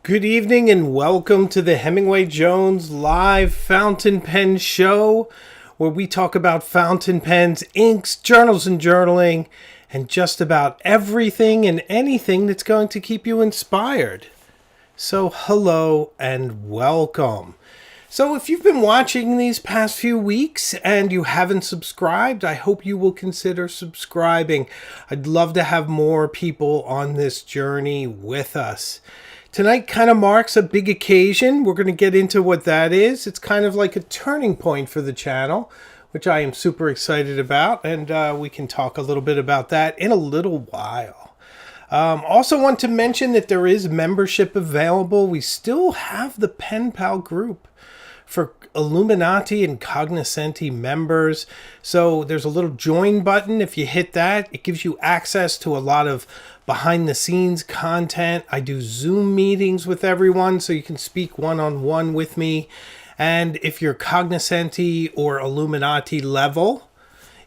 Good evening and welcome to the Hemingway Jones live fountain pen show, where we talk about fountain pens, inks, journals and journaling, and just about everything and anything that's going to keep you inspired. So hello and welcome. So if you've been watching these past few weeks and you haven't subscribed, I hope you will consider subscribing. I'd love to have more people on this journey with us. Tonight kind of marks a big occasion. We're going to get into what that is. It's kind of like a turning point for the channel, which I am super excited about, and we can talk a little bit about that in a little while. Also want to mention that there is membership available. We still have the Pen Pal group for Illuminati and Cognoscenti members. So there's a little join button. If you hit that, it gives you access to a lot of behind the scenes content. I do Zoom meetings with everyone so you can speak one-on-one with me. And if you're Cognoscenti or Illuminati level,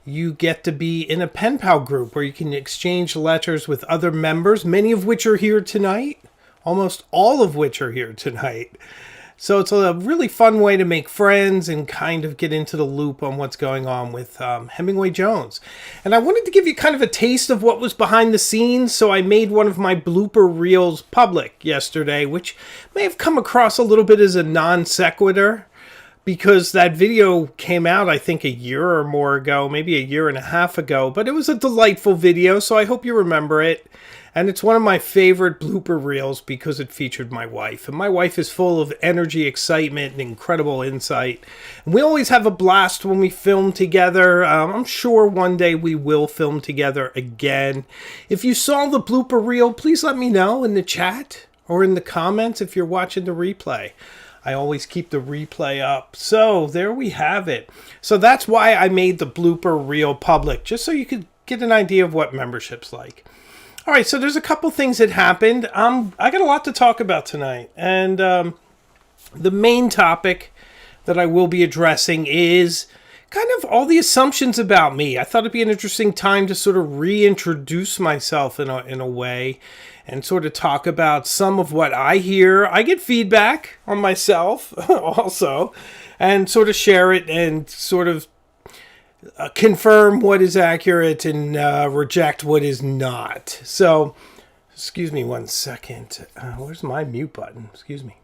you get to be in a Pen Pal group where you can exchange letters with other members, many of which are here tonight, almost all of which are here tonight. So it's a really fun way to make friends and kind of get into the loop on what's going on with Hemingway Jones. And I wanted to give you kind of a taste of what was behind the scenes, so I made one of my blooper reels public yesterday, which may have come across a little bit as a non sequitur, because that video came out, I think, a year or more ago, maybe a year and a half ago. But it was a delightful video, so I hope you remember it. And it's one of my favorite blooper reels because it featured my wife. And my wife is full of energy, excitement, and incredible insight. And we always have a blast when we film together. I'm sure one day we will film together again. If you saw the blooper reel, please let me know in the chat or in the comments if you're watching the replay. I always keep the replay up. So there we have it. So that's why I made the blooper reel public, just so you could get an idea of what membership's like. All right, so there's a couple things that happened. I got a lot to talk about tonight. And the main topic that I will be addressing is kind of all the assumptions about me. I thought it'd be an interesting time to sort of reintroduce myself in a way and sort of talk about some of what I hear. I get feedback on myself also, and sort of share it and sort of confirm what is accurate and reject what is not. So, excuse me one second. Where's my mute button? Excuse me.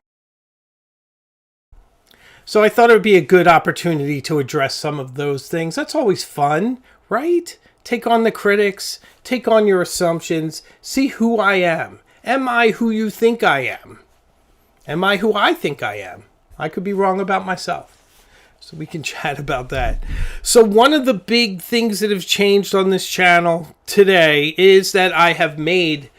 So I thought it would be a good opportunity to address some of those things. That's always fun, right? Take on the critics, take on your assumptions, see who I am. Am I who you think I am? Am I who I think I am? I could be wrong about myself. So we can chat about that. So one of the big things that have changed on this channel today is that I have made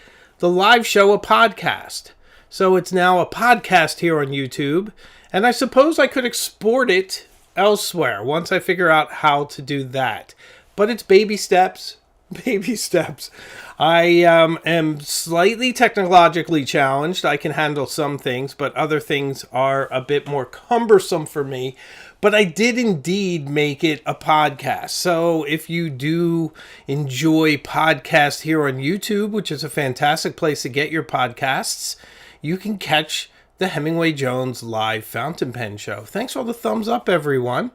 the live show a podcast. So it's now a podcast here on YouTube. And I suppose I could export it elsewhere once I figure out how to do that. But it's baby steps. Baby steps. I am slightly technologically challenged. I can handle some things, but other things are a bit more cumbersome for me. But I did indeed make it a podcast. So if you do enjoy podcasts here on YouTube, which is a fantastic place to get your podcasts, you can catch the Hemingway Jones live fountain pen show. Thanks for all the thumbs up, everyone.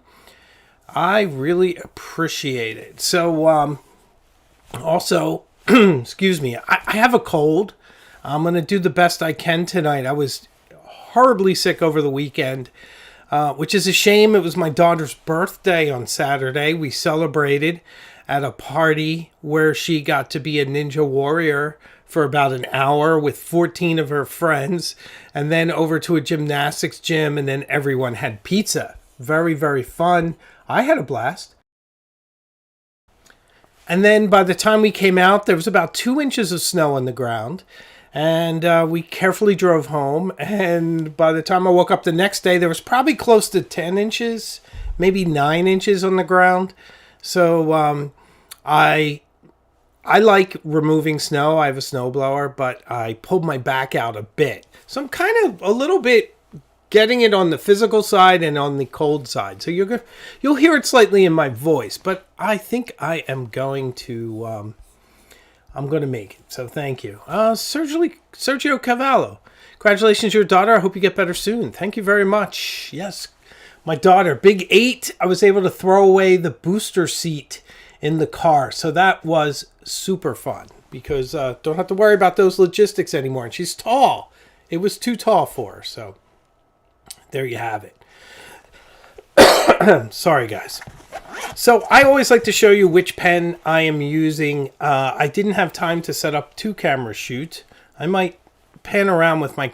I really appreciate it. So also, excuse me, I have a cold. I'm going to do the best I can tonight. I was horribly sick over the weekend. Which is a shame. It was my daughter's birthday on Saturday. We celebrated at a party where she got to be a ninja warrior for about an hour with 14 of her friends, and then over to a gymnastics gym, and then everyone had pizza. Very, very fun. I had a blast. And then by the time we came out, there was about 2 inches of snow on the ground. And we carefully drove home. And by the time I woke up the next day, there was probably close to 10 inches, maybe 9 inches on the ground. So I like removing snow. I have a snowblower, but I pulled my back out a bit. So I'm kind of a little bit getting it on the physical side and on the cold side. So you'll hear it slightly in my voice, but I think I am going to make it. So thank you. Sergio Cavallo. Congratulations, your daughter. I hope you get better soon. Thank you very much. Yes, my daughter, big 8. I was able to throw away the booster seat in the car. So that was super fun because don't have to worry about those logistics anymore. And she's tall. It was too tall for her. So there you have it. Sorry, guys. So I always like to show you which pen I am using. I didn't have time to set up 2 camera shoot. I might pan around with my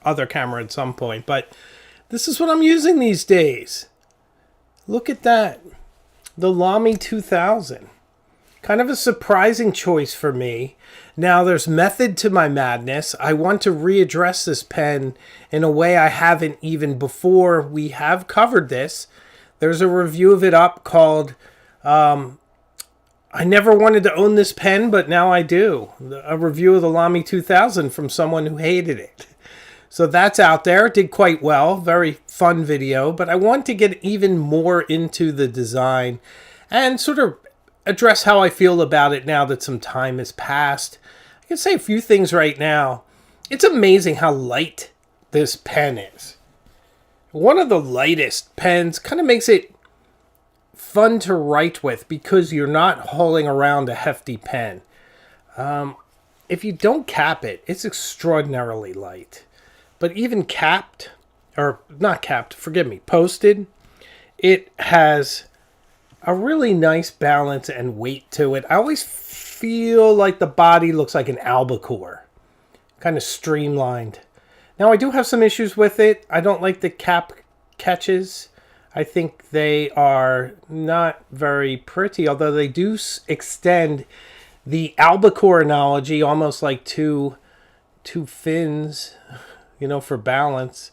other camera at some point, but this is what I'm using these days. Look at that. The Lami 2000. Kind of a surprising choice for me. Now there's method to my madness. I want to readdress this pen in a way I haven't even before we have covered this. There's a review of it up called I never wanted to own this pen, but now I do. A review of the Lami 2000 from someone who hated it. So that's out there. It did quite well. Very fun video. But I want to get even more into the design and sort of address how I feel about it now that some time has passed. I can say a few things right now. It's amazing how light this pen is. One of the lightest pens, kind of makes it fun to write with because you're not hauling around a hefty pen. If you don't cap it, it's extraordinarily light. But even capped, or not capped, forgive me, posted, it has a really nice balance and weight to it. I always feel like the body looks like an albacore, kind of streamlined. Now, I do have some issues with it. I don't like the cap catches. I think they are not very pretty, although they do extend the albacore analogy almost like two fins, for balance.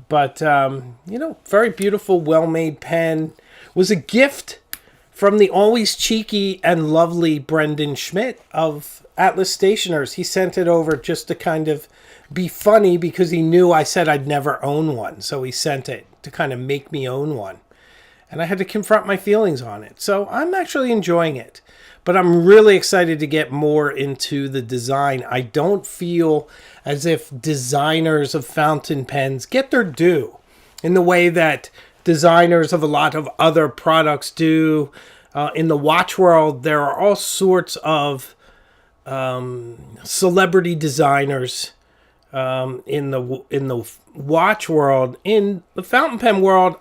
But, very beautiful, well-made pen. Was a gift from the always cheeky and lovely Brendan Schmidt of Atlas Stationers. He sent it over just to kind of be funny because he knew I said I'd never own one. So he sent it to kind of make me own one. And I had to confront my feelings on it. So I'm actually enjoying it. But I'm really excited to get more into the design. I don't feel as if designers of fountain pens get their due in the way that designers of a lot of other products do. In the watch world, there are all sorts of celebrity designers in the watch world. In the fountain pen world,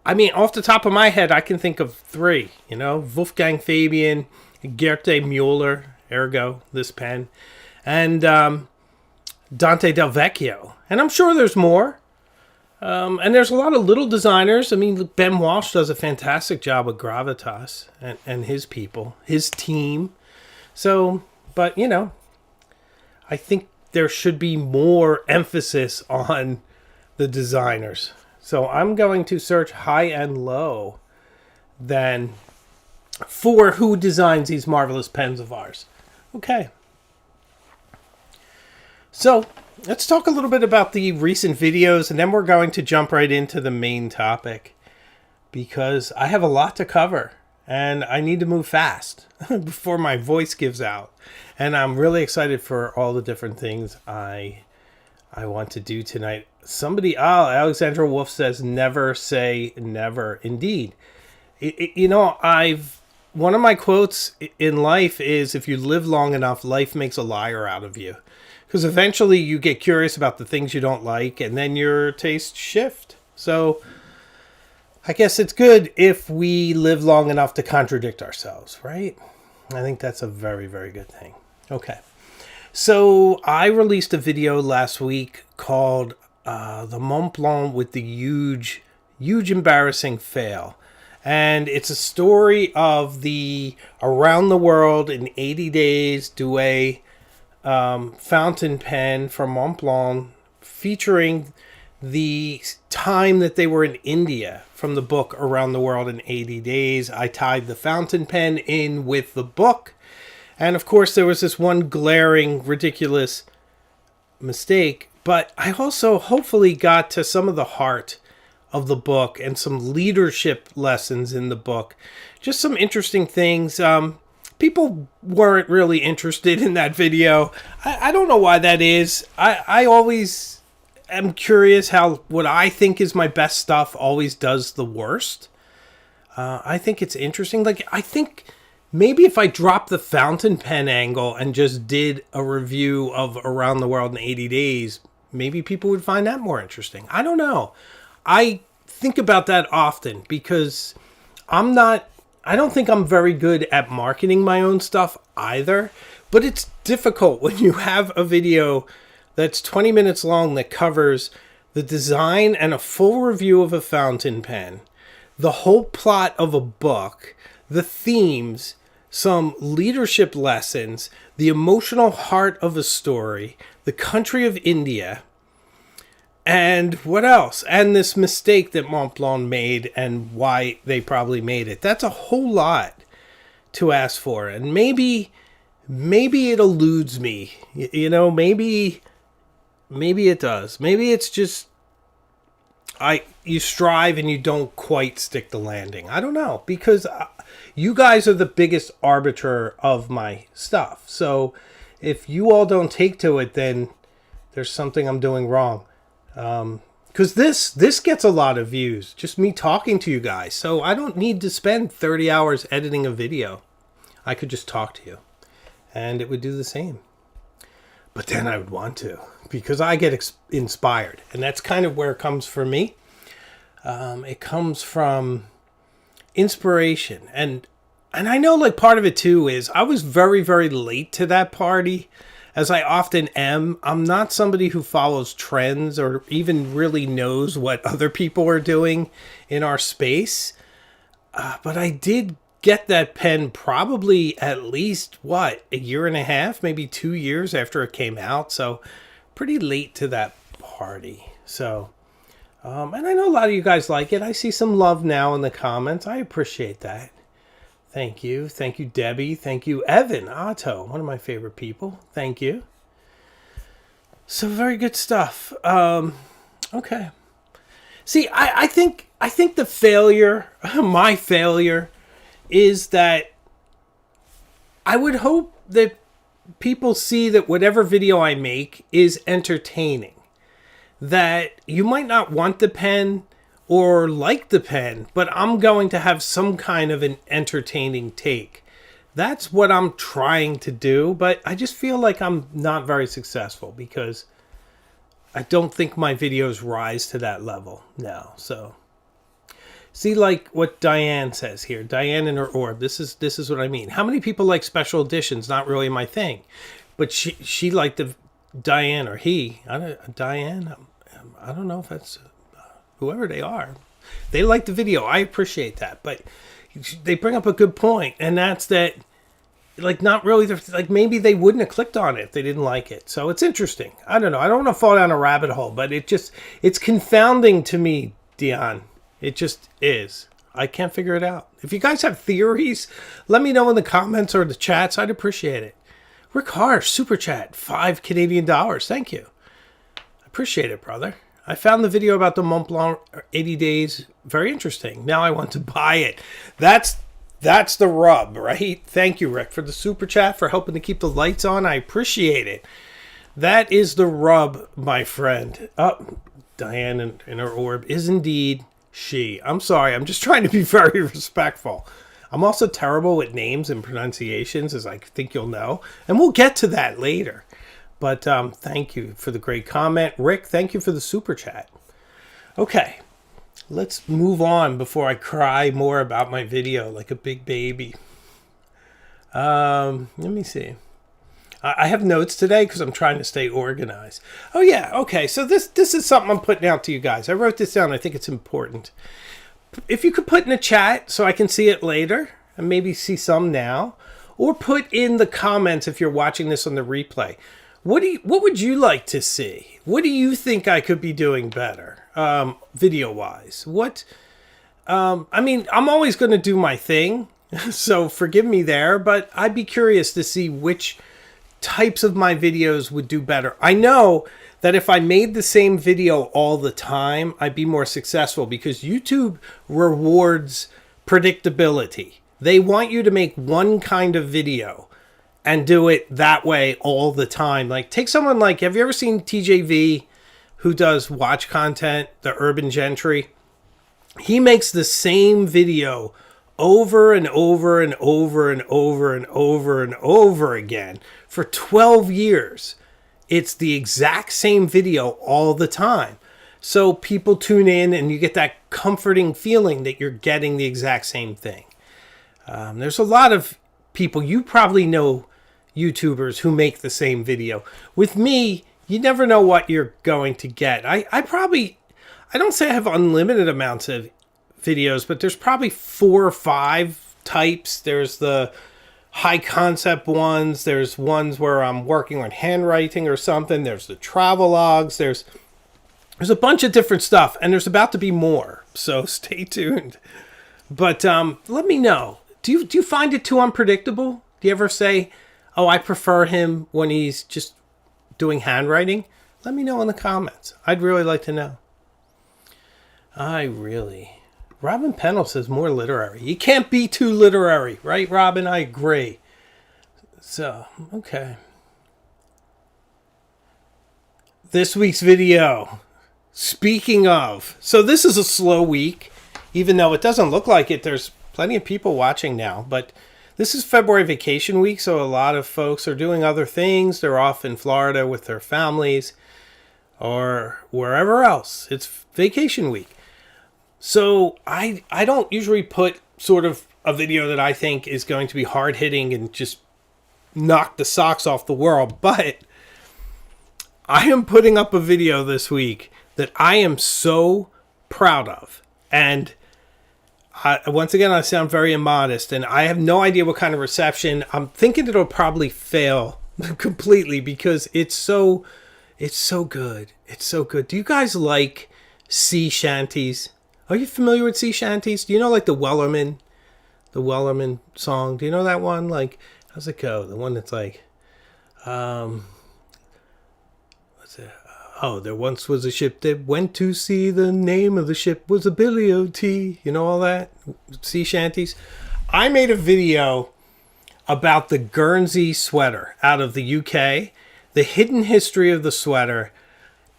I mean, off the top of my head, I can think of 3. Wolfgang Fabian, Gerte Mueller, ergo this pen, and Dante Del Vecchio. And I'm sure there's more. And there's a lot of little designers. I mean, Ben Walsh does a fantastic job with Gravitas and his people, his team. So, but, I think there should be more emphasis on the designers. So I'm going to search high and low then for who designs these marvelous pens of ours. Okay. So let's talk a little bit about the recent videos, and then we're going to jump right into the main topic because I have a lot to cover and I need to move fast before my voice gives out. And I'm really excited for all the different things I want to do tonight. Alexandra Wolf says, never say never. Indeed. One of my quotes in life is, if you live long enough, life makes a liar out of you. Because eventually you get curious about the things you don't like, and then your tastes shift. So I guess it's good if we live long enough to contradict ourselves, right? I think that's a very, very good thing. Okay. So I released a video last week called The Mont Blanc with the huge embarrassing fail. And it's a story of the around the world in 80 days Douai fountain pen from Mont Blanc, featuring the time that they were in India from the book Around the World in 80 Days. I tied the fountain pen in with the book. And of course, there was this one glaring, ridiculous mistake. But I also hopefully got to some of the heart of the book and some leadership lessons in the book. Just some interesting things. people weren't really interested in that video. I don't know why that is. I always am curious how what I think is my best stuff always does the worst. I think it's interesting. Like, I think maybe if I dropped the fountain pen angle and just did a review of Around the World in 80 Days, maybe people would find that more interesting. I don't know. I think about that often because I don't think I'm very good at marketing my own stuff either, but it's difficult when you have a video that's 20 minutes long that covers the design and a full review of a fountain pen, the whole plot of a book, the themes, some leadership lessons, the emotional heart of a story, the country of India, and what else? And this mistake that Montblanc made and why they probably made it. That's a whole lot to ask for. And maybe it eludes me. You know, maybe it does. Maybe it's just you strive and you don't quite stick the landing. I don't know, because you guys are the biggest arbiter of my stuff. So if you all don't take to it, then there's something I'm doing wrong. Because this gets a lot of views, just me talking to you guys. So I don't need to spend 30 hours editing a video. I could just talk to you and it would do the same. But then I would want to, because I get inspired, and that's kind of where it comes for me. It comes from inspiration, and I know, like, part of it too is I was very, very late to that party, as I often am. I'm not somebody who follows trends or even really knows what other people are doing in our space. But I did get that pen probably at least, a year and a half, maybe 2 years after it came out. So pretty late to that party. So, and I know a lot of you guys like it. I see some love now in the comments. I appreciate that. Thank you. Thank you, Debbie. Thank you, Evan Otto, one of my favorite people. Thank you. So very good stuff. Okay. See, I think the failure, my failure, is that I would hope that people see that whatever video I make is entertaining. That you might not want the pen or like the pen, but I'm going to have some kind of an entertaining take. That's what I'm trying to do, but I just feel like I'm not very successful because I don't think my videos rise to that level now. So, see, like what Diane says here, Diane and her orb. This is what I mean. How many people like special editions? Not really my thing, but she liked the Diane or he. Diane. I don't know if that's. Whoever they are, they like the video. I appreciate that, but they bring up a good point, and that's that, like, not really, like, maybe they wouldn't have clicked on it if they didn't like it. So it's interesting. I don't know. I don't want to fall down a rabbit hole, but it's confounding to me, Dion. It just is. I can't figure it out. If you guys have theories, let me know in the comments or the chats. I'd appreciate it. Rick Harsh, super chat, $5 Canadian. Thank you. I appreciate it, brother. I found the video about the Montblanc 80 Days very interesting. Now I want to buy it. That's the rub, right? Thank you, Rick, for the super chat, for helping to keep the lights on. I appreciate it. That is the rub, my friend. Diane in her orb is indeed she. I'm sorry. I'm just trying to be very respectful. I'm also terrible with names and pronunciations, as I think you'll know. And we'll get to that later. But thank you for the great comment. Rick, thank you for the super chat. Okay, let's move on before I cry more about my video like a big baby. Let me see. I have notes today because I'm trying to stay organized. Oh, yeah, okay. So this is something I'm putting out to you guys. I wrote this down. I think it's important. If you could put in a chat so I can see it later and maybe see some now, or put in the comments if you're watching this on the replay. What would you like to see? What do you think I could be doing better, video-wise? I mean, I'm always going to do my thing, so forgive me there, but I'd be curious to see which types of my videos would do better. I know that if I made the same video all the time, I'd be more successful because YouTube rewards predictability, They want you to make one kind of video and do it that way all the time. Like, take someone like, have you ever seen TJV, who does watch content, the Urban Gentry? He makes the same video over and over and over and over and over and over again for 12 years. It's the exact same video all the time. So people tune in and you get that comforting feeling that you're getting the exact same thing. There's a lot of people, you probably know YouTubers who make the same video. With me, you never know what you're going to get. I don't say I have unlimited amounts of videos, but there's probably 4 or 5 types. There's the high concept ones. There's ones where I'm working on handwriting or something. There's the travelogues. There's a bunch of different stuff, and there's about to be more. So stay tuned. But let me know. Do you find it too unpredictable? Do you ever say, oh, I prefer him when he's just doing handwriting? Let me know in the comments. I'd really like to know. Robin Pennell says more literary. You can't be too literary, right, Robin? I agree. So, okay. This week's video. Speaking of, so this is a slow week, even though it doesn't look like it. There's plenty of people watching now, but this is February vacation week, so a lot of folks are doing other things. They're off in Florida with their families or wherever else. It's vacation week. So I don't usually put sort of a video that I think is going to be hard-hitting and just knock the socks off the world, but I am putting up a video this week that I am so proud of. And once again, I sound very immodest, and I have no idea what kind of reception. I'm thinking it'll probably fail completely because it's so good. It's so good. Do you guys like sea shanties? Are you familiar with sea shanties? Do you know like the Wellerman song? Do you know that one? Like, how's it go? The one that's like, what's it? Oh, there once was a ship that went to sea. The name of the ship was a Billy O.T. You know all that? Sea shanties. I made a video about the Guernsey sweater out of the UK. The hidden history of the sweater.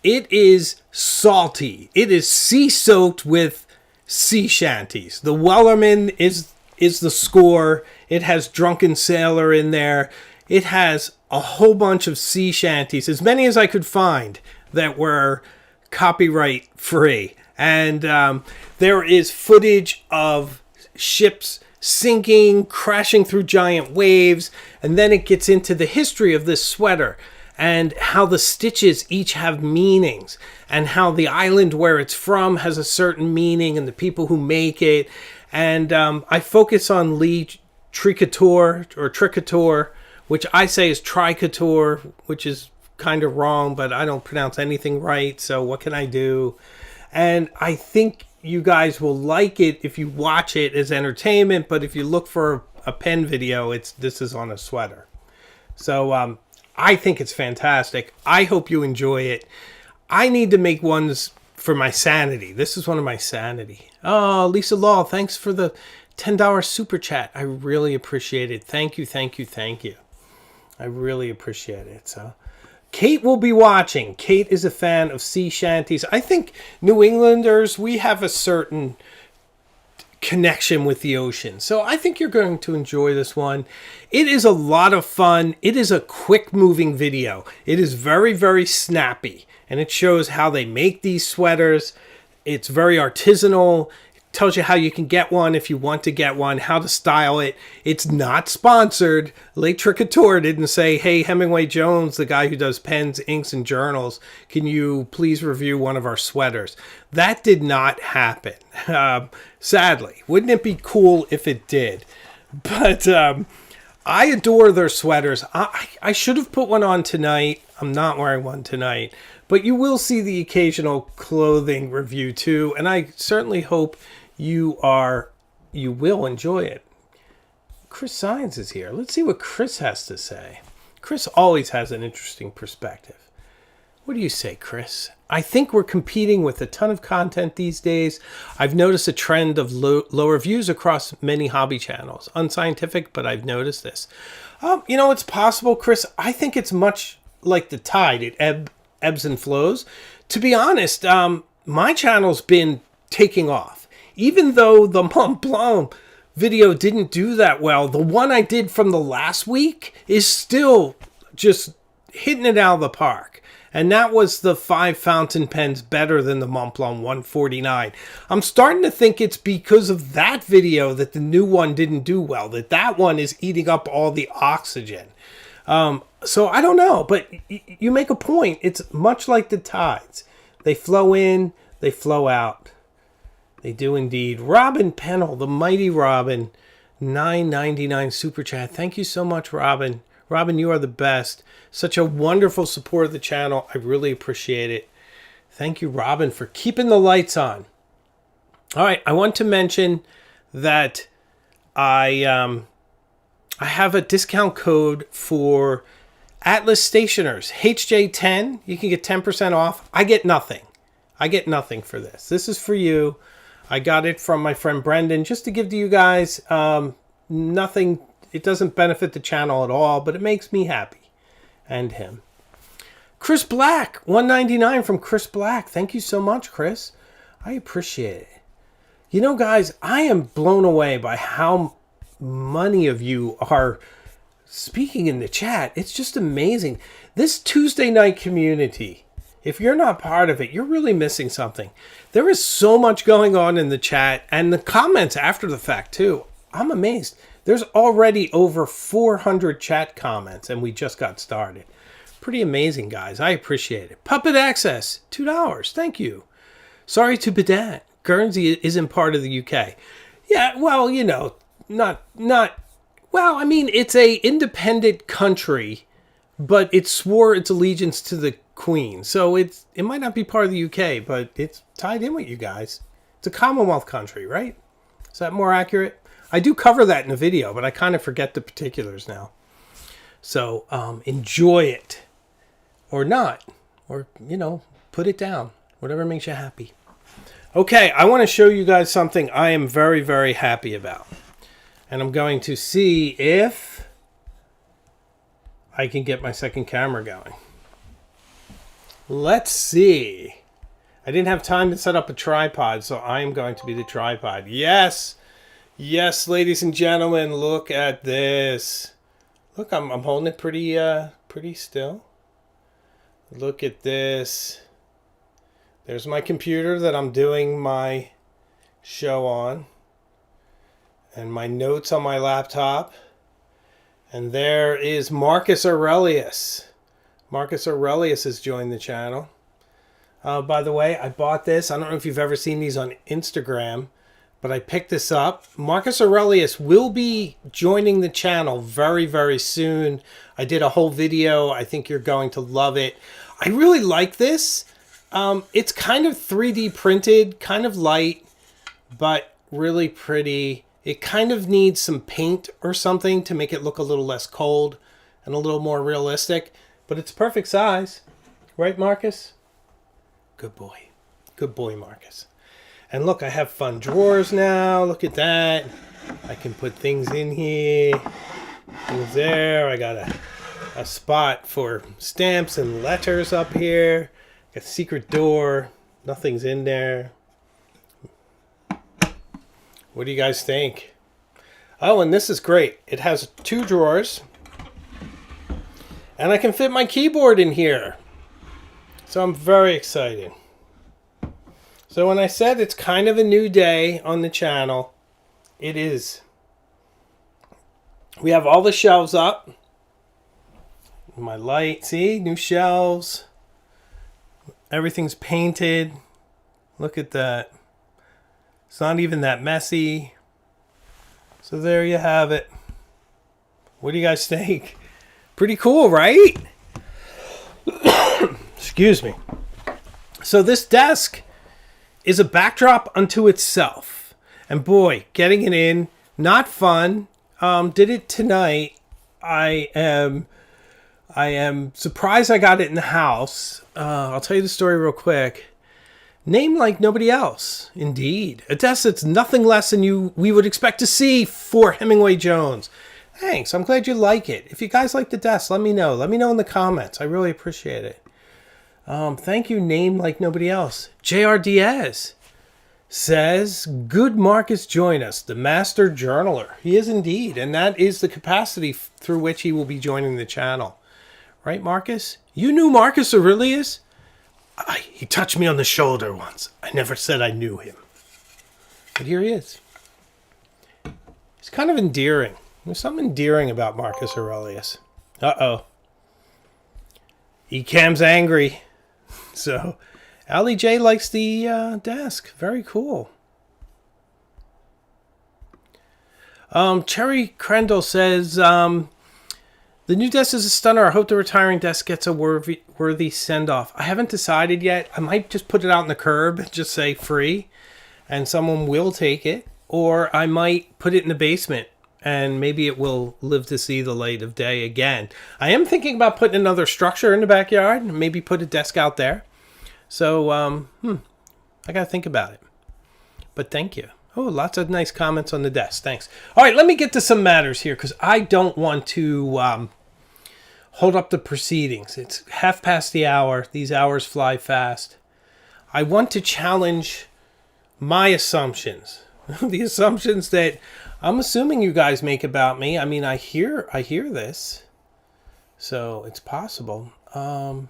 It is salty. It is sea-soaked with sea shanties. The Wellerman is the score. It has Drunken Sailor in there. It has a whole bunch of sea shanties, as many as I could find that were copyright free. And there is footage of ships sinking, crashing through giant waves. And then it gets into the history of this sweater and how the stitches each have meanings, and how the island where it's from has a certain meaning, and the people who make it. And I focus on Lee Tricator, which I say is Tricator, which is kind of wrong, but I don't pronounce anything right, so what can I do? And I think you guys will like it if you watch it as entertainment, but if you look for a pen video, this is on a sweater. So I think it's fantastic. I hope you enjoy it. I need to make ones for my sanity. This is one of my sanity. Oh, Lisa Law, thanks for the $10 super chat. I really appreciate it. Thank you, thank you, thank you. I really appreciate it. So, Kate will be watching. Kate is a fan of sea shanties. I think New Englanders, we have a certain connection with the ocean. So I think you're going to enjoy this one. It is a lot of fun. It is a quick moving video. It is very, very snappy. And it shows how they make these sweaters. It's very artisanal. It tells you how you can get one if you want to get one, how to style it. It's not sponsored. Le Tricator didn't say, hey, Hemingway Jones, the guy who does pens, inks, and journals, can you please review one of our sweaters? That did not happen, sadly. Wouldn't it be cool if it did? But I adore their sweaters. I should have put one on tonight. I'm not wearing one tonight. But you will see the occasional clothing review too, and I certainly hope you will enjoy it. Chris Science is here. Let's see what Chris has to say. Chris always has an interesting perspective. What do you say, Chris? I think we're competing with a ton of content these days. I've noticed a trend of lower views across many hobby channels. Unscientific, but I've noticed this. It's possible, Chris. I think it's much like the tide. It ebbs and flows. To be honest, my channel's been taking off. Even though the Mont Blanc video didn't do that well, the one I did from the last week is still just hitting it out of the park. And that was the 5 fountain pens better than the Mont Blanc 149. I'm starting to think it's because of that video that the new one didn't do well, that one is eating up all the oxygen. So I don't know, but you make a point. It's much like the tides. They flow in, they flow out. They do indeed. Robin Pennell, the mighty Robin, $9.99 super chat. Thank you so much, Robin. Robin, you are the best. Such a wonderful support of the channel. I really appreciate it. Thank you, Robin, for keeping the lights on. All right, I want to mention that I have a discount code for Atlas Stationers, HJ10. You can get 10% off. I get nothing. I get nothing for this. This is for you. I got it from my friend Brendan just to give to you guys. Nothing. It doesn't benefit the channel at all, but it makes me happy. And him. Chris Black, $1.99 from Chris Black. Thank you so much, Chris. I appreciate it. You know, guys, I am blown away by how many of you are speaking in the chat. It's just amazing. This Tuesday night community, if you're not part of it, you're really missing something. There is so much going on in the chat and the comments after the fact, too. I'm amazed. There's already over 400 chat comments, and we just got started. Pretty amazing, guys. I appreciate it. Puppet Access, $2. Thank you. Sorry to Pedant. Guernsey isn't part of the UK. Yeah, well, it's a independent country, but it swore its allegiance to the Queen. So it might not be part of the UK, but it's tied in with you guys. It's a Commonwealth country, right? Is that more accurate? I do cover that in the video, but I kind of forget the particulars now. So enjoy it. Or not. Or, put it down. Whatever makes you happy. Okay, I want to show you guys something I am very, very happy about. And I'm going to see if I can get my second camera going. Let's see. I didn't have time to set up a tripod, so I am going to be the tripod. Yes! Yes, ladies and gentlemen, look at this. Look, I'm holding it pretty still. Look at this. There's my computer that I'm doing my show on. And my notes on my laptop. And there is Marcus Aurelius. Marcus Aurelius has joined the channel. By the way, I bought this. I don't know if you've ever seen these on Instagram, but I picked this up. Marcus Aurelius will be joining the channel very, very soon. I did a whole video. I think you're going to love it. I really like this. It's kind of 3D printed, kind of light, but really pretty. It kind of needs some paint or something to make it look a little less cold and a little more realistic. But it's perfect size. Right, Marcus? Good boy. Good boy, Marcus. And look, I have fun drawers now. Look at that. I can put things in here. Things there. I got a spot for stamps and letters up here. Got a secret door. Nothing's in there. What do you guys think? Oh, and this is great. It has 2 drawers. And I can fit my keyboard in here. So I'm very excited. So when I said it's kind of a new day on the channel, it is. We have all the shelves up. My light, see? New shelves. Everything's painted. Look at that. It's not even that messy. So there you have it. What do you guys think? Pretty cool, right? Excuse me. So this desk is a backdrop unto itself. And boy, getting it in, not fun. Did it tonight. I am I am surprised I got it in the house. I'll tell you the story real quick. Name like nobody else. Indeed. A desk that's nothing less than we would expect to see for Hemingway Jones. Thanks. I'm glad you like it. If you guys like the desk, let me know. Let me know in the comments. I really appreciate it. Thank you, Name like nobody else. J.R. Diaz says, good Marcus join us, the master journaler. He is indeed. And that is the capacity through which he will be joining the channel. Right, Marcus? You knew Marcus Aurelius? He touched me on the shoulder once. I never said I knew him. But here he is. He's kind of endearing. There's something endearing about Marcus Aurelius. Uh-oh. Ecam's angry. So, Ali J likes the desk. Very cool. Cherry Crendel says, the new desk is a stunner. I hope the retiring desk gets a worthy send-off. I haven't decided yet. I might just put it out on the curb and just say free, and someone will take it. Or I might put it in the basement, and maybe it will live to see the light of day again. I am thinking about putting another structure in the backyard, and maybe put a desk out there. So, I got to think about it. But thank you. Oh, lots of nice comments on the desk. Thanks. All right, let me get to some matters here, because I don't want to hold up the proceedings. It's 1:30 the hour. These hours fly fast. I want to challenge my assumptions. The assumptions that I'm assuming you guys make about me. I mean, I hear this. So it's possible. You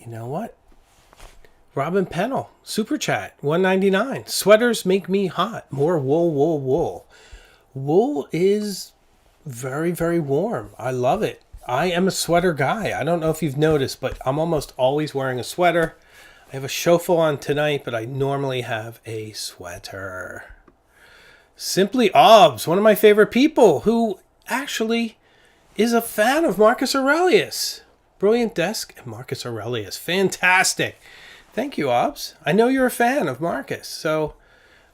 know what? Robin Pennell, Super Chat, $1.99. Sweaters make me hot. More wool, wool, wool. Wool is very, very warm. I love it. I am a sweater guy. I don't know if you've noticed, but I'm almost always wearing a sweater. I have a chauffeur on tonight, but I normally have a sweater. Simply Obbs, one of my favorite people, who actually is a fan of Marcus Aurelius. Brilliant desk and Marcus Aurelius. Fantastic. Thank you, Obbs. I know you're a fan of Marcus, so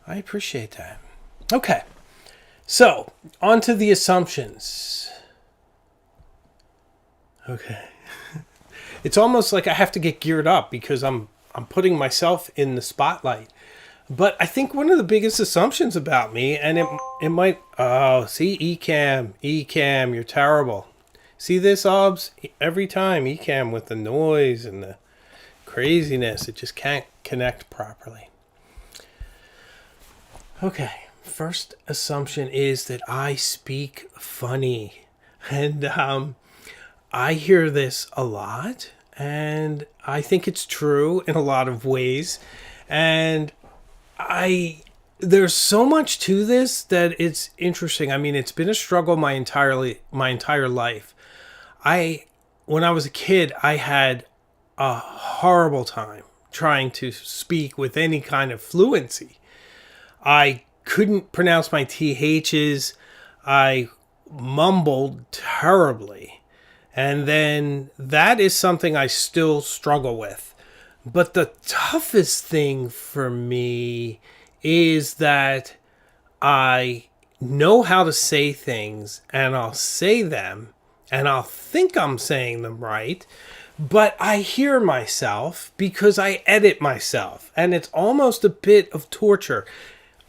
I appreciate that. Okay, so on to the assumptions. Okay. It's almost like I have to get geared up because I'm putting myself in the spotlight. But I think one of the biggest assumptions about me, and it might... Oh, see, Ecam, you're terrible. See this, Obbs? Every time, Ecam with the noise and the craziness, it just can't connect properly. Okay, first assumption is that I speak funny. And I hear this a lot, and I think it's true in a lot of ways. And there's so much to this that it's interesting. I mean, it's been a struggle my entire life. When I was a kid, I had a horrible time trying to speak with any kind of fluency. I couldn't pronounce my THs. I mumbled terribly. And then that is something I still struggle with. But the toughest thing for me is that I know how to say things, and I'll say them, and I'll think I'm saying them right, but I hear myself because I edit myself, and it's almost a bit of torture.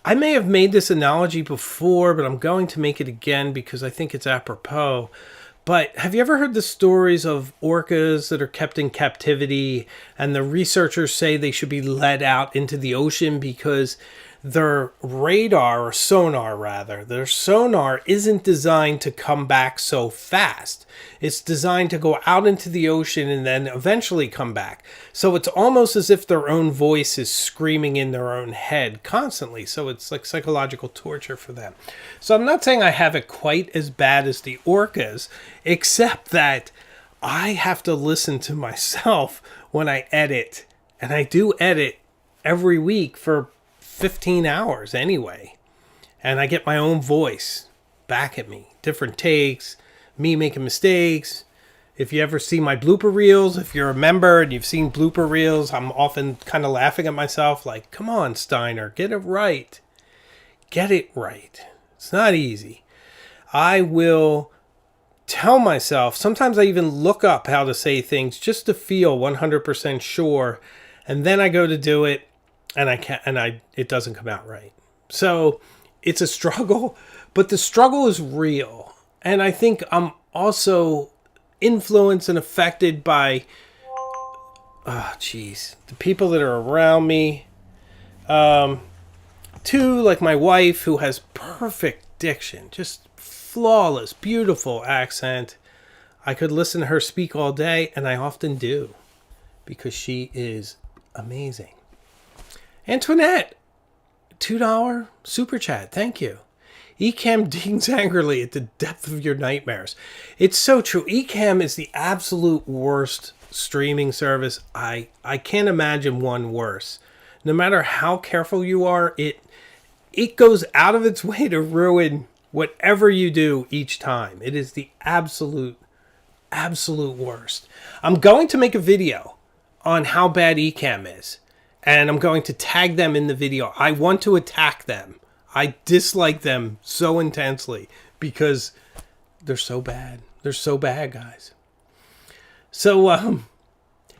I may have made this analogy before, but I'm going to make it again because I think it's apropos. But have you ever heard the stories of orcas that are kept in captivity, and the researchers say they should be let out into the ocean because their radar, or sonar rather, their sonar isn't designed to come back so fast. It's designed to go out into the ocean and then eventually come back. So it's almost as if their own voice is screaming in their own head constantly. So it's like psychological torture for them. So I'm not saying I have it quite as bad as the orcas, except that I have to listen to myself when I edit. And I do edit every week for 15 hours anyway. And I get my own voice back at me. Different takes, me making mistakes. If you ever see my blooper reels, if you're a member and you've seen blooper reels, I'm often kind of laughing at myself like, come on, Steiner, get it right. Get it right. It's not easy. I will tell myself, sometimes I even look up how to say things just to feel 100% sure, and then I go to do it and it doesn't come out right. So it's a struggle, but the struggle is real. And I think I'm also influenced and affected by the people that are around me. Two, like my wife, who has perfect diction, just flawless, beautiful accent. I could listen to her speak all day, and I often do, because she is amazing. Antoinette, $2 super chat, thank you. Ecamm dings angrily at the depth of your nightmares. It's so true. Ecamm is the absolute worst streaming service. I can't imagine one worse. No matter how careful you are, it goes out of its way to ruin whatever you do each time. It is the absolute worst. I'm going to make a video on how bad Ecamm is, and I'm going to tag them in the video. I want to attack them. I dislike them so intensely because they're so bad. They're so bad, guys. So,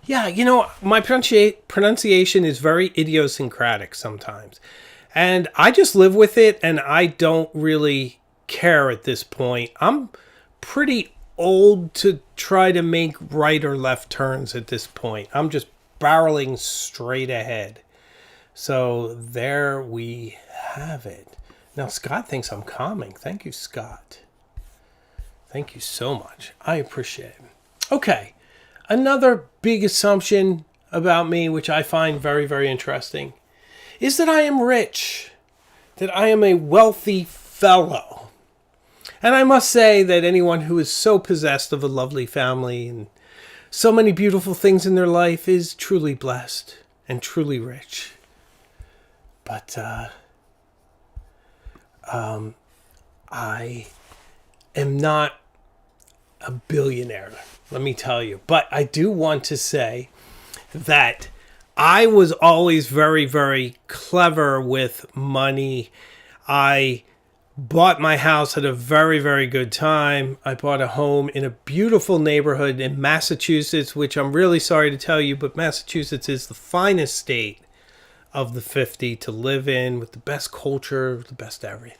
yeah, my pronunciation is very idiosyncratic sometimes. And I just live with it, and I don't really care at this point. I'm pretty old to try to make right or left turns at this point. I'm just barreling straight ahead. So there we have it. Now, Scott thinks I'm calming. Thank you, Scott. Thank you so much. I appreciate it. Okay. Another big assumption about me, which I find very, very interesting, is that I am rich, that I am a wealthy fellow. And I must say that anyone who is so possessed of a lovely family and so many beautiful things in their life is truly blessed and truly rich. But I am not a billionaire, let me tell you. But I do want to say that I was always very, very clever with money. I bought my house at a very, very good time. I bought a home in a beautiful neighborhood in Massachusetts, which I'm really sorry to tell you, but Massachusetts is the finest state of the 50 to live in, with the best culture, the best everything.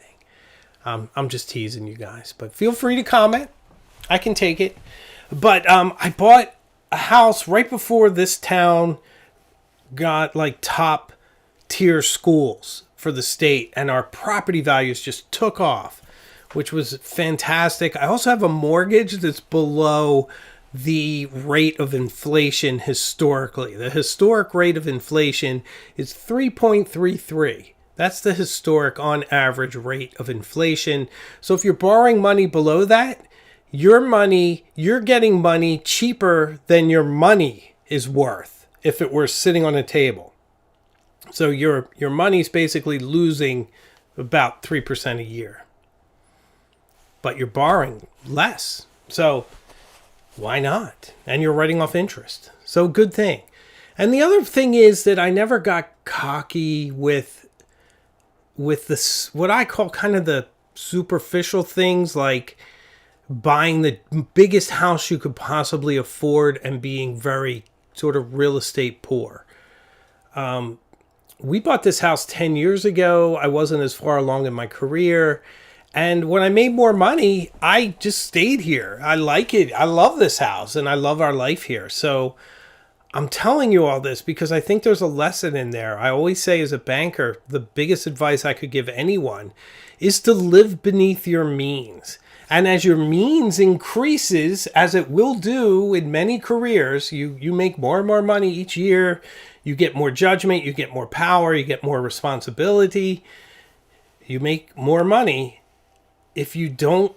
I'm just teasing you guys, but feel free to comment. I can take it. But I bought a house right before this town got like top tier schools for the state, and our property values just took off, which was fantastic. I also have a mortgage that's below the rate of inflation historically. The historic rate of inflation is 3.33. That's the historic on average rate of inflation. So if you're borrowing money below that, you're getting money cheaper than your money is worth if it were sitting on a table. So your money's basically losing about 3% a year. But you're borrowing less. So why not? And you're writing off interest. So good thing. And the other thing is that I never got cocky with this, what I call kind of the superficial things, like buying the biggest house you could possibly afford and being very sort of real estate poor. We bought this house 10 years ago. I wasn't as far along in my career. And when I made more money, I just stayed here. I like it. I love this house and I love our life here. So I'm telling you all this because I think there's a lesson in there. I always say as a banker, the biggest advice I could give anyone is to live beneath your means. And as your means increases, as it will do in many careers, you make more and more money each year. You get more judgment, you get more power, you get more responsibility. You make more money. If you don't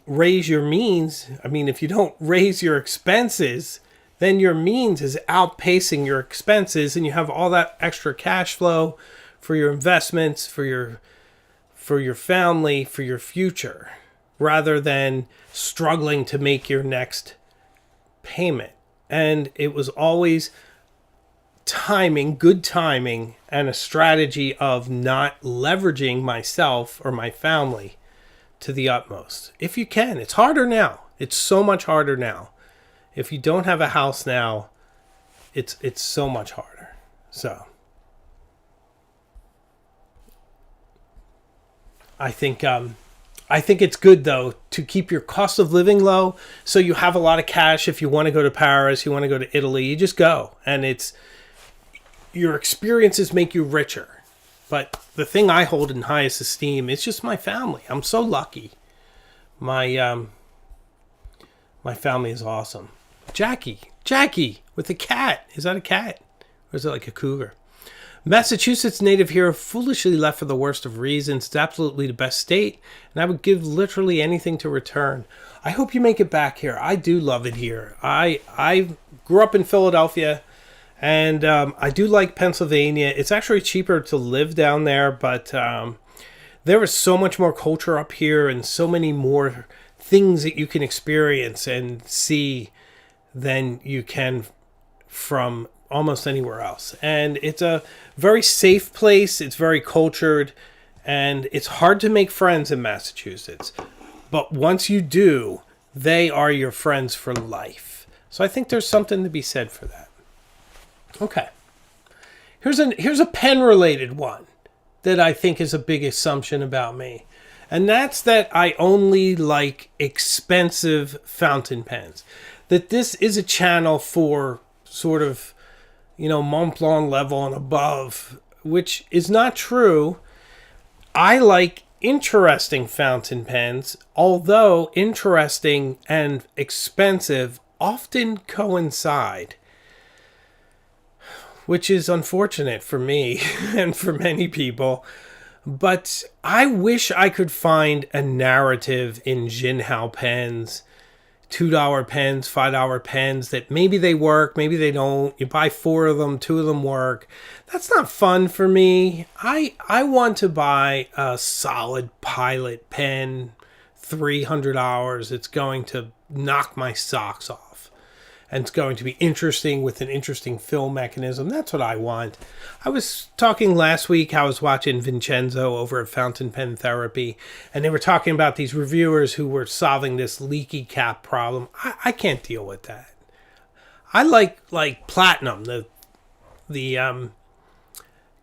raise your means, if you don't raise your expenses, then your means is outpacing your expenses, and you have all that extra cash flow for your investments, for your family, for your future, rather than struggling to make your next payment. And it was always timing, good timing, and a strategy of not leveraging myself or my family to the utmost. If you can. It's harder now. It's so much harder now. If you don't have a house now, it's so much harder. So I think it's good though to keep your cost of living low, so you have a lot of cash. If you want to go to Paris, you want to go to Italy, you just go, and your experiences make you richer. But the thing I hold in highest esteem is just my family. I'm so lucky. My family is awesome. Jackie with a cat. Is that a cat? Or is it like a cougar? Massachusetts native hero foolishly left for the worst of reasons. It's absolutely the best state, and I would give literally anything to return. I hope you make it back here. I do love it here. I grew up in Philadelphia, and I do like Pennsylvania. It's actually cheaper to live down there, but there is so much more culture up here and so many more things that you can experience and see than you can from almost anywhere else. And it's a very safe place. It's very cultured, and it's hard to make friends in Massachusetts. But once you do, they are your friends for life. So I think there's something to be said for that. Okay. Here's a pen-related one that I think is a big assumption about me. And that's that I only like expensive fountain pens. That this is a channel for sort of, Mont Blanc level and above, which is not true. I like interesting fountain pens, although interesting and expensive often coincide, which is unfortunate for me and for many people. But I wish I could find a narrative in Jinhao pens, $2 pens, $5 pens, that maybe they work, maybe they don't. You buy 4 of them, 2 of them work. That's not fun for me. I want to buy a solid Pilot pen, $300. It's going to knock my socks off. And it's going to be interesting with an interesting fill mechanism. That's what I want. I was talking last week how I was watching Vincenzo over at Fountain Pen Therapy, and they were talking about these reviewers who were solving this leaky cap problem. I can't deal with that. I like Platinum, the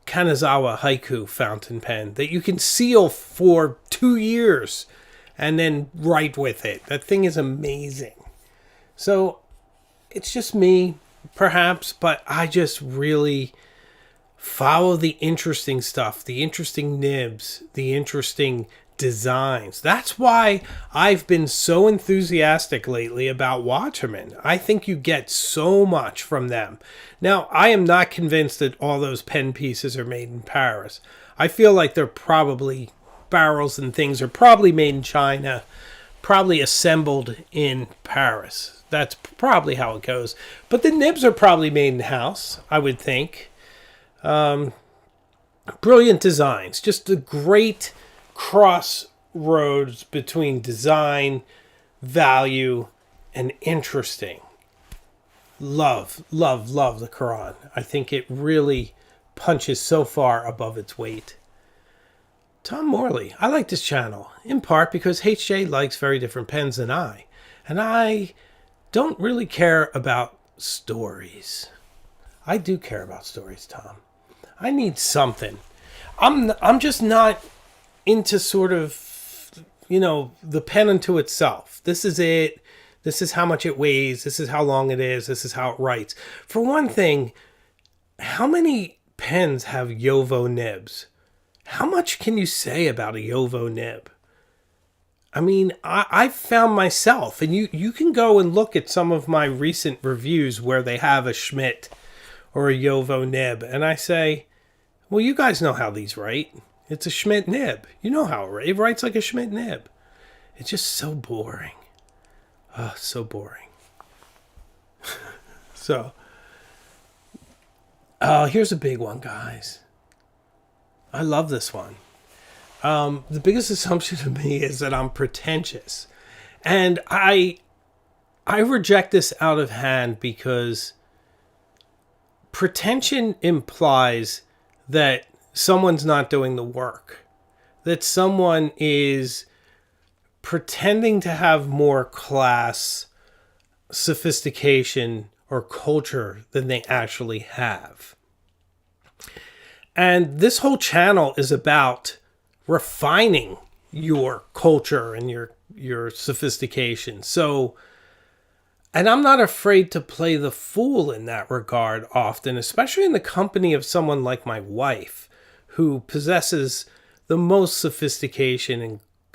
Kanazawa Haiku fountain pen that you can seal for 2 years and then write with it. That thing is amazing. So it's just me, perhaps, but I just really follow the interesting stuff, the interesting nibs, the interesting designs. That's why I've been so enthusiastic lately about Waterman. I think you get so much from them. Now, I am not convinced that all those pen pieces are made in Paris. I feel like they're probably, barrels and things are probably made in China, probably assembled in Paris. That's probably how it goes. But the nibs are probably made in-house, I would think. Brilliant designs. Just a great crossroads between design, value, and interesting. Love the Quran. I think it really punches so far above its weight. Tom Morley. I like this channel, in part because HJ likes very different pens than I. And I don't really care about stories. I do care about stories, Tom. I need something. I'm just not into sort of, the pen unto itself. This is it. This is how much it weighs. This is how long it is. This is how it writes. For one thing, how many pens have Yovo nibs? How much can you say about a Yovo nib? I mean, I've found myself, and you can go and look at some of my recent reviews where they have a Schmidt or a Yovo nib, and I say, well, you guys know how these write. It's a Schmidt nib. You know how it writes like a Schmidt nib. It's just so boring. Oh, so boring. So, here's a big one, guys. I love this one. The biggest assumption to me is that I'm pretentious. And I reject this out of hand because pretension implies that someone's not doing the work. That someone is pretending to have more class, sophistication, or culture than they actually have. And this whole channel is about refining your culture and your sophistication. So, and I'm not afraid to play the fool in that regard often, especially in the company of someone like my wife, who possesses the most sophistication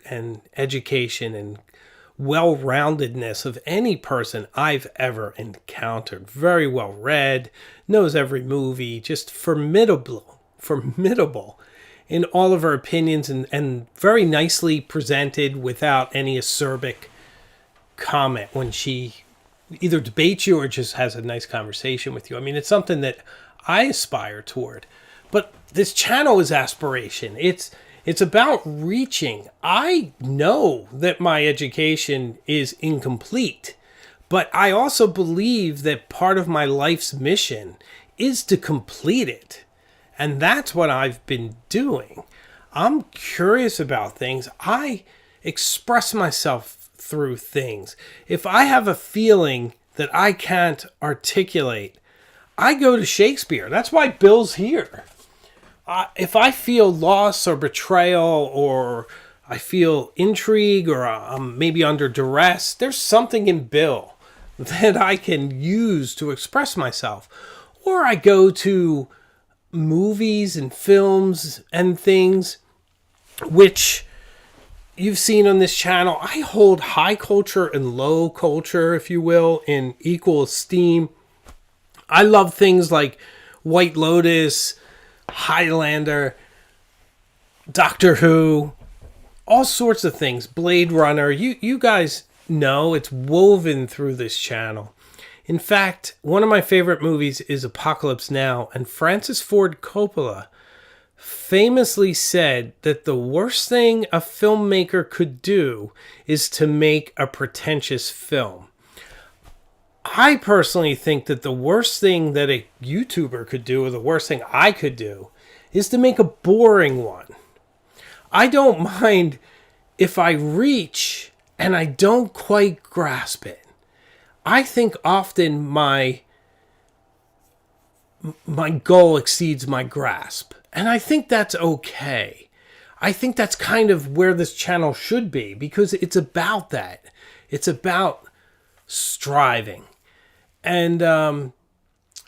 and education and well-roundedness of any person I've ever encountered. Very well read, knows every movie, just formidable in all of her opinions, and very nicely presented without any acerbic comment when she either debates you or just has a nice conversation with you. I mean, it's something that I aspire toward. But this channel is aspiration. It's about reaching. I know that my education is incomplete, but I also believe that part of my life's mission is to complete it. And that's what I've been doing. I'm curious about things. I express myself through things. If I have a feeling that I can't articulate, I go to Shakespeare. That's why Bill's here. If I feel loss or betrayal, or I feel intrigue, or I'm maybe under duress, there's something in Bill that I can use to express myself. Or I go to movies and films and things which you've seen on this channel. I hold high culture and low culture, if you will, in equal esteem. I love things like White Lotus, Highlander, Doctor Who, all sorts of things, Blade Runner. You guys know it's woven through this channel. In fact, one of my favorite movies is Apocalypse Now, and Francis Ford Coppola famously said that the worst thing a filmmaker could do is to make a pretentious film. I personally think that the worst thing that a YouTuber could do, or the worst thing I could do, is to make a boring one. I don't mind if I reach and I don't quite grasp it. I think often my goal exceeds my grasp. And I think that's okay. I think that's kind of where this channel should be, because it's about that. It's about striving. And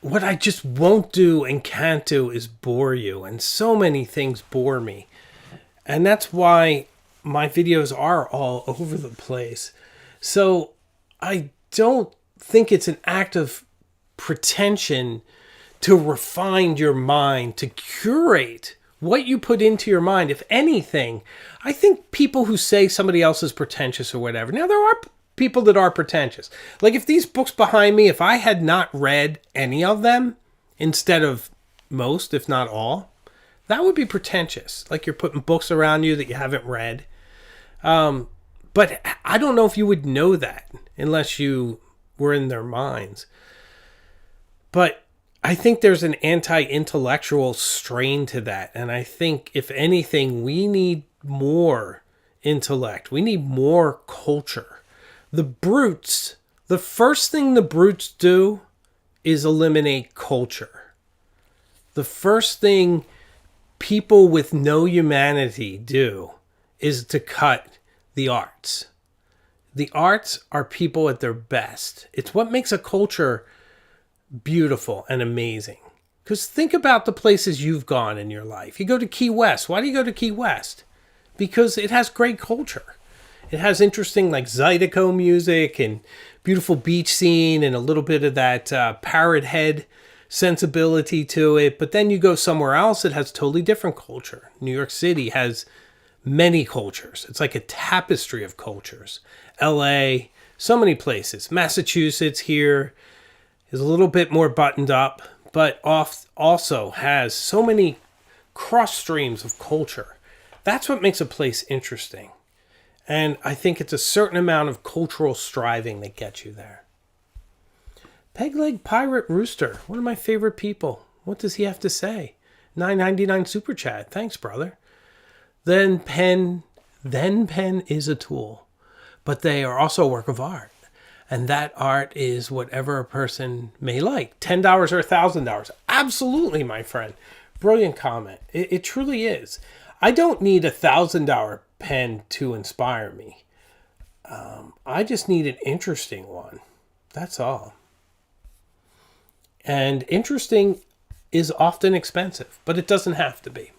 what I just won't do and can't do is bore you. And so many things bore me. And that's why my videos are all over the place. So I don't think it's an act of pretension to refine your mind, to curate what you put into your mind. If anything, I think people who say somebody else is pretentious or whatever, now there are people that are pretentious. Like if these books behind me, if I had not read any of them instead of most, if not all, that would be pretentious. Like you're putting books around you that you haven't read. But I don't know if you would know that unless you were in their minds. But I think there's an anti-intellectual strain to that. And I think, if anything, we need more intellect. We need more culture. The brutes, the first thing the brutes do is eliminate culture. The first thing people with no humanity do is to cut the arts. The arts are people at their best. It's what makes a culture beautiful and amazing. Because think about the places you've gone in your life. You go to Key West. Why do you go to Key West? Because it has great culture. It has interesting like Zydeco music and beautiful beach scene and a little bit of that Parrot Head sensibility to it. But then you go somewhere else, it has totally different culture. New York City has many cultures. It's like a tapestry of cultures. LA, so many places. Massachusetts here is a little bit more buttoned up, but also has so many cross streams of culture. That's what makes a place interesting. And I think it's a certain amount of cultural striving that gets you there. Pegleg Pirate Rooster, one of my favorite people. What does he have to say? $9.99 super chat. Thanks, brother. Then pen is a tool. but they are also a work of art. And that art is whatever a person may like. $10 or $1,000. Absolutely, my friend. Brilliant comment. It truly is. I don't need $1,000 pen to inspire me. I just need an interesting one. That's all. And interesting is often expensive, but it doesn't have to be.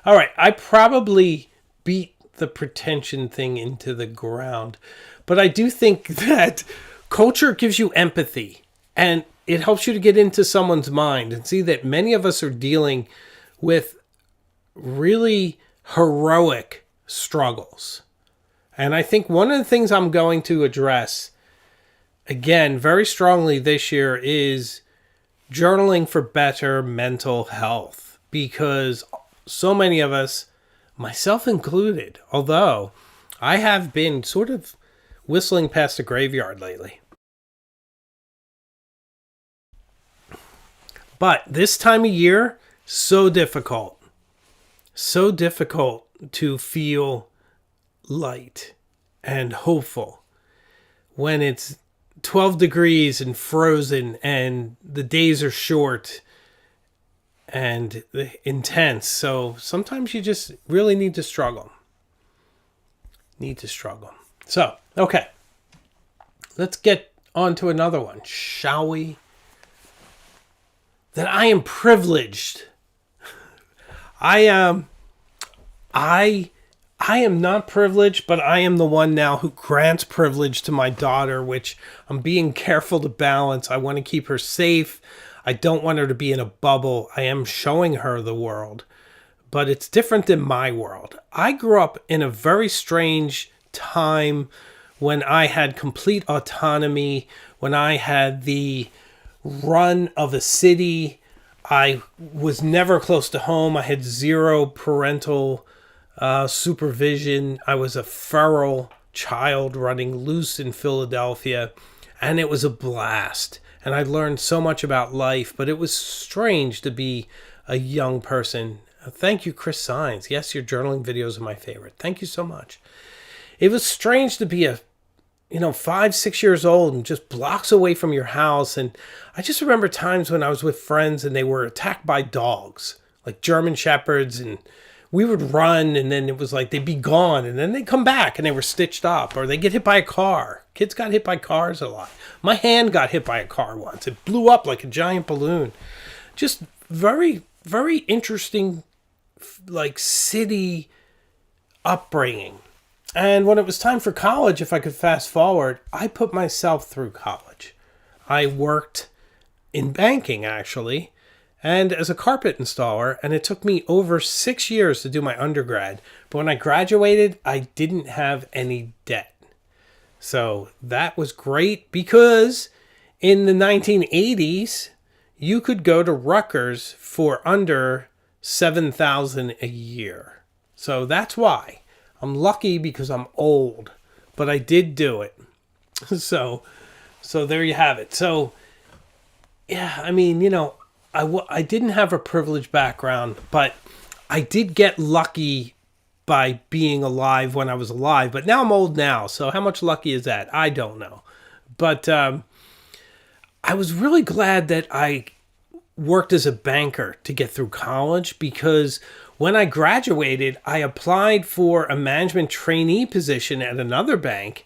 All right, I probably beat the pretension thing into the ground, but I do think that culture gives you empathy, and it helps you to get into someone's mind and see that many of us are dealing with really heroic struggles. And I think one of the things I'm going to address, again, very strongly this year is journaling for better mental health, because so many of us, myself included, although I have been sort of whistling past the graveyard lately. But this time of year, so difficult to feel light and hopeful when it's 12 degrees and frozen and the days are short and intense. So sometimes you just really need to struggle. So, okay. Let's get on to another one, shall we? That I am privileged. I am not privileged, but I am the one now who grants privilege to my daughter, which I'm being careful to balance. I want to keep her safe. I don't want her to be in a bubble. I am showing her the world, but it's different than my world. I grew up in a very strange time when I had complete autonomy, when I had the run of a city. I was never close to home. I had zero parental supervision. I was a feral child running loose in Philadelphia, and it was a blast. And I learned so much about life, but it was strange to be a young person. Thank you, Chris Sines. Yes, your journaling videos are my favorite. Thank you so much. It was strange to be 5, 6 years old and just blocks away from your house. And I just remember times when I was with friends and they were attacked by dogs, like German Shepherds, and we would run, and then it was like they'd be gone, and then they'd come back and they were stitched up, or they get hit by a car. Kids got hit by cars a lot. My hand got hit by a car once. It blew up like a giant balloon. Just very, very interesting, like, city upbringing. And when it was time for college, if I could fast forward, I put myself through college. I worked in banking, actually, and as a carpet installer, and it took me over 6 years to do my undergrad. But when I graduated, I didn't have any debt. So that was great, because in the 1980s, you could go to Rutgers for under $7,000 a year. So that's why. I'm lucky because I'm old, but I did do it. So there you have it. So, yeah, I mean, I didn't have a privileged background, but I did get lucky by being alive when I was alive. But now I'm old now, so how much lucky is that? I don't know. But I was really glad that I worked as a banker to get through college, because when I graduated, I applied for a management trainee position at another bank,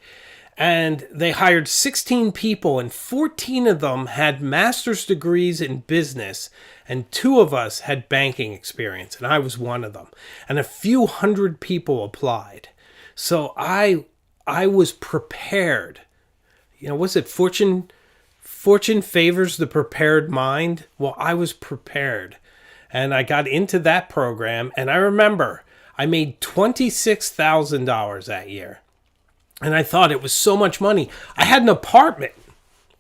and they hired 16 people, and 14 of them had master's degrees in business, and 2 of us had banking experience, and I was one of them. And a few hundred people applied. So I was prepared. What's it? Fortune favors the prepared mind. Well, I was prepared. And I got into that program, and I remember I made $26,000 that year. And I thought it was so much money. I had an apartment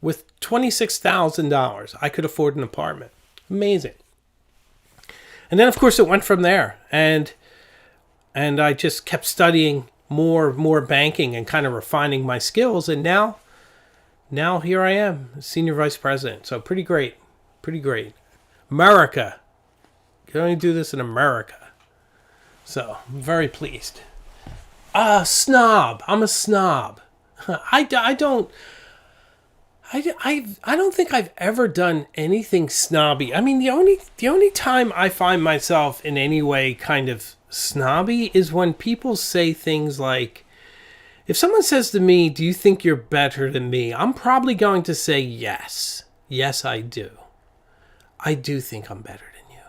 with $26,000. I could afford an apartment. Amazing. And then, of course, it went from there. And I just kept studying more banking and kind of refining my skills. And now here I am, senior vice president. So pretty great. America. You can only do this in America. So I'm very pleased. Snob. I'm a snob. I don't. I don't think I've ever done anything snobby. I mean, the only time I find myself in any way kind of snobby is when people say things like, if someone says to me, "Do you think you're better than me?" I'm probably going to say yes. Yes, I do. I do think I'm better than you.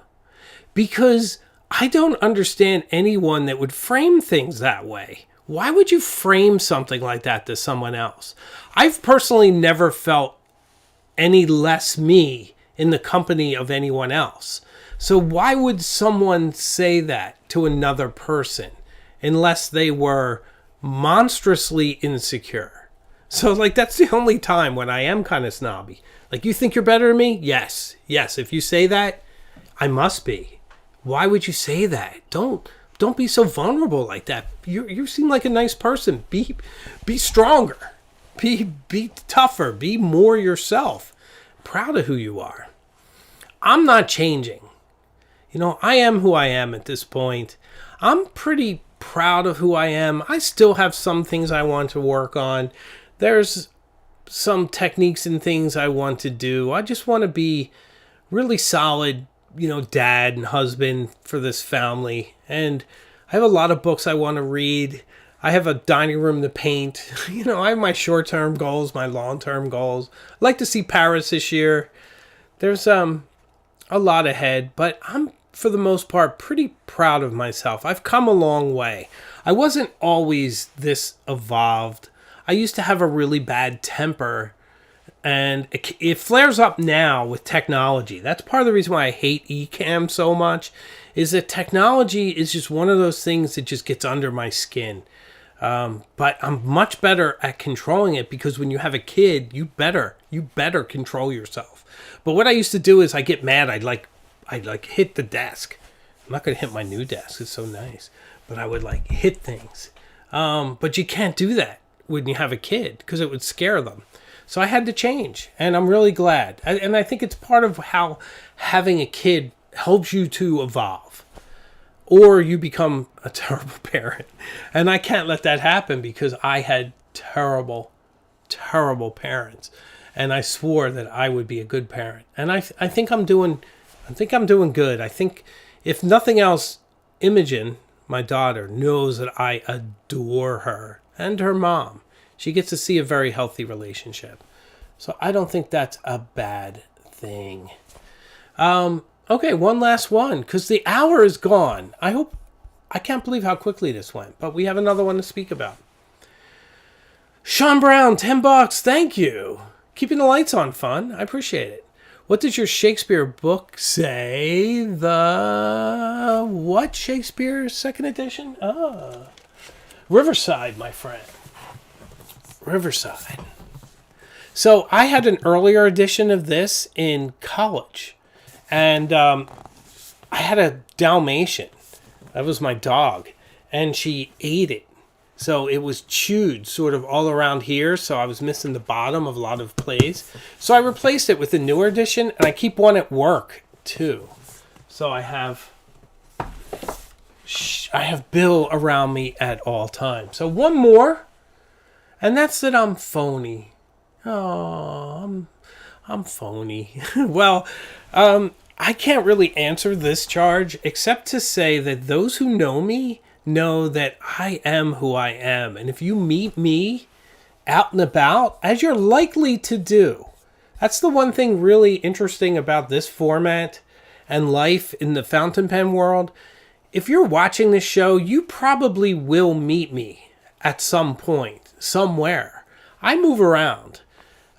Because I don't understand anyone that would frame things that way. Why would you frame something like that to someone else? I've personally never felt any less me in the company of anyone else. So why would someone say that to another person unless they were monstrously insecure? So like that's the only time when I am kind of snobby. Like, you think you're better than me? Yes. Yes. If you say that, I must be. Why would you say that? Don't be so vulnerable like that. You seem like a nice person. Be stronger. Be tougher. Be more yourself. Proud of who you are. I'm not changing. You know, I am who I am at this point. I'm pretty proud of who I am. I still have some things I want to work on. There's some techniques and things I want to do. I just want to be really solid, dad and husband for this family. And I have a lot of books I want to read. I have a dining room to paint. I have my short-term goals, my long-term goals. I'd like to see Paris this year. There's a lot ahead, but I'm, for the most part, pretty proud of myself. I've come a long way. I wasn't always this evolved. I used to have a really bad temper, and it flares up now with technology. That's part of the reason why I hate eCam so much, is that technology is just one of those things that just gets under my skin. But I'm much better at controlling it, because when you have a kid, you better control yourself. But what I used to do is I get mad. I'd hit the desk. I'm not going to hit my new desk. It's so nice. But I would hit things. But you can't do that when you have a kid, because it would scare them. So I had to change, and I'm really glad. And I think it's part of how having a kid helps you to evolve, or you become a terrible parent. And I can't let that happen, because I had terrible, terrible parents, and I swore that I would be a good parent. And I think I'm doing good. I think, if nothing else, Imogen, my daughter, knows that I adore her and her mom. She gets to see a very healthy relationship. So I don't think that's a bad thing. Okay, one last one, because the hour is gone. I can't believe how quickly this went, but we have another one to speak about. Sean Brown, $10. Thank you. Keeping the lights on fun. I appreciate it. What does your Shakespeare book say? The what Shakespeare second edition? Riverside, my friend. Riverside. So I had an earlier edition of this in college, and I had a Dalmatian. That was my dog, and she ate it. So it was chewed sort of all around here, so I was missing the bottom of a lot of plays. So I replaced it with the newer edition, and I keep one at work too. So I have Bill around me at all times. So one more, and that's that I'm phony. Oh, I'm phony. Well, I can't really answer this charge except to say that those who know me know that I am who I am. And if you meet me out and about, as you're likely to do, that's the one thing really interesting about this format and life in the fountain pen world. If you're watching this show, you probably will meet me at some point, somewhere. I move around.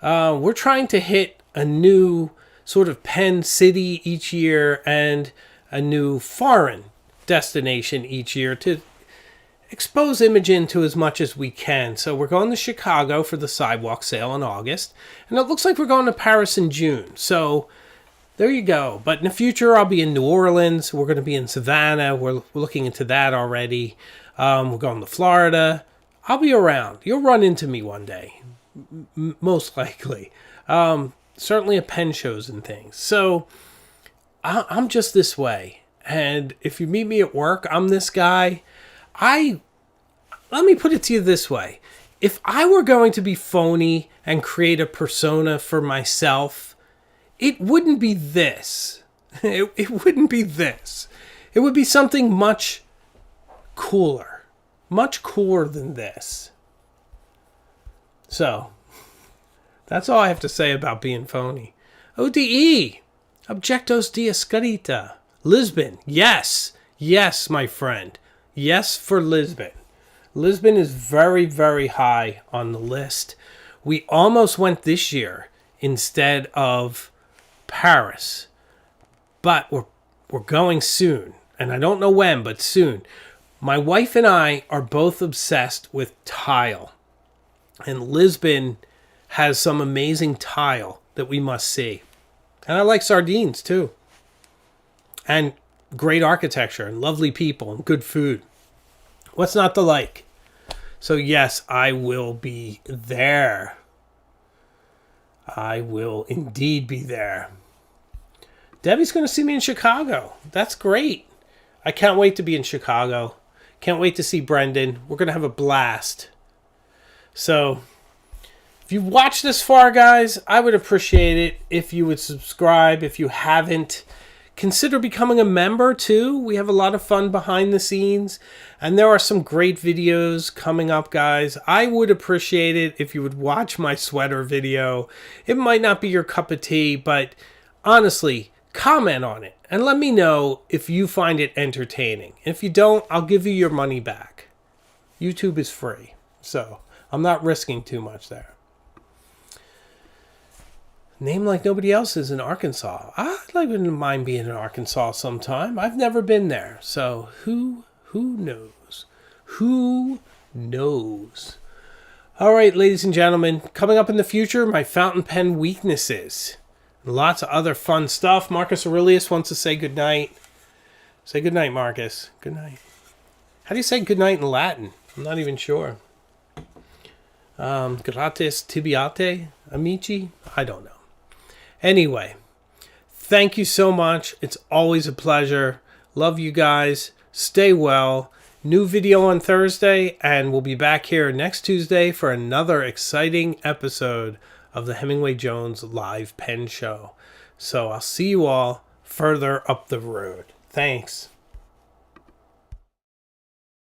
We're trying to hit a new sort of pen city each year and a new foreign destination each year to expose Imogen to as much as we can. So we're going to Chicago for the sidewalk sale in August, and it looks like we're going to Paris in June. So there you go. But in the future, I'll be in New Orleans. We're going to be in Savannah. We're looking into that already. We're going to Florida. I'll be around. You'll run into me one day, most likely. Certainly at pen shows and things. So I'm just this way. And if you meet me at work, I'm this guy. I let me put it to you this way. If I were going to be phony and create a persona for myself, it wouldn't be this. It wouldn't be this. It would be something much cooler. Much cooler than this. So, that's all I have to say about being phony. ODE. Objectos de escrita. Lisbon. Yes. Yes, my friend. Yes for Lisbon. Lisbon is very, very high on the list. We almost went this year instead of Paris. But we're going soon. And I don't know when, but soon. My wife and I are both obsessed with tile. And Lisbon has some amazing tile that we must see. And I like sardines too. And great architecture and lovely people and good food. What's not to like? So yes, I will be there. I will indeed be there. Debbie's going to see me in Chicago. That's great. I can't wait to be in Chicago. Can't wait to see Brendan. We're going to have a blast. So, if you've watched this far, guys, I would appreciate it if you would subscribe. If you haven't, consider becoming a member too. We have a lot of fun behind the scenes. And there are some great videos coming up, guys. I would appreciate it if you would watch my sweater video. It might not be your cup of tea, but honestly, comment on it and let me know if you find it entertaining. If you don't, I'll give you your money back. YouTube is free, so I'm not risking too much there. Name like nobody else is in Arkansas. I'd like to mind being in Arkansas sometime. I've never been there, so who knows? Who knows? All right, ladies and gentlemen, coming up in the future, my fountain pen weaknesses. Lots of other fun stuff. Marcus Aurelius wants to say goodnight. Say goodnight, Marcus. Good night. How do you say goodnight in Latin? I'm not even sure. Gratis tibiate, amici? I don't know. Anyway, thank you so much. It's always a pleasure. Love you guys. Stay well. New video on Thursday, and we'll be back here next Tuesday for another exciting episode of the Hemingway Jones live pen show. So I'll see you all further up the road. Thanks.